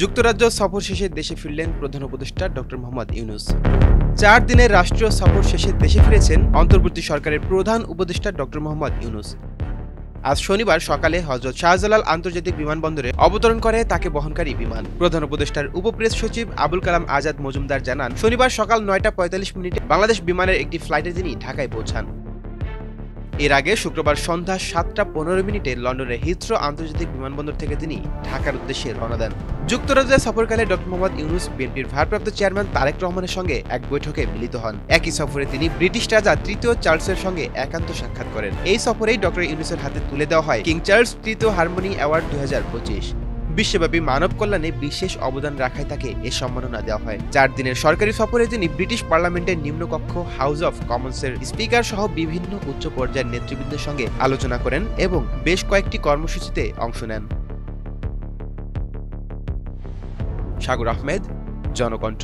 যুক্তরাজ্য সফর শেষে দেশে ফিরলেন প্রধান উপদেষ্টা ডক্টর মোহাম্মদ ইউনূস। ৪ দিনের রাষ্ট্রীয় সফর শেষে দেশে ফিরেছেন অন্তর্বর্তী সরকারের প্রধান উপদেষ্টা ডক্টর মোহাম্মদ ইউনূস। আজ শনিবার সকালে হযরত শাহজালাল আন্তর্জাতিক বিমানবন্দরে অবতরণ করে তাকে বহনকারী বিমান। প্রধান উপদেষ্টার উপপ্রেস সচিব আবুল কালাম আজাদ মজুমদার জানান, শনিবার সকাল ৯টা ৪৫ মিনিটে বাংলাদেশ বিমানের একটি ফ্লাইটে তিনি ঢাকায় পৌঁছান। এর আগে শুক্রবার সন্ধ্যা ৭টা ১৫ মিনিটে লন্ডনের হিথ্রো আন্তর্জাতিক বিমানবন্দর থেকে তিনি ঢাকার উদ্দেশ্যে রওনা দেন। যুক্তরাজ্যে সফরকালে ডক্টর মোহাম্মদ ইউনূস বিএনপির ভারপ্রাপ্ত চেয়ারম্যান তারেক রহমানের সঙ্গে এক বৈঠকে মিলিত হন। একই সফরে তিনি ব্রিটিশ রাজা তৃতীয় চার্লসের সঙ্গে একান্ত সাক্ষাৎ করেন। এই সফরেই ডক্টর ইউনূসের হাতে তুলে দেওয়া হয় কিং চার্লস তৃতীয় হারমোনি অ্যাওয়ার্ড ২০২৫। বিশ্বব্যাপী মানব কল্যাণে বিশেষ অবদান রাখায় তাকে এ সম্মাননা দেওয়া হয়। ৪ দিনের সরকারি সফরে তিনি ব্রিটিশ পার্লামেন্টের নিম্নকক্ষ হাউস অব কমন্সের স্পিকার সহ বিভিন্ন উচ্চ পর্যায়ের নেতৃবৃন্দের সঙ্গে আলোচনা করেন এবং বেশ কয়েকটি কর্মসূচিতে অংশ নেন। সাগর আহমেদ, জনকণ্ঠ।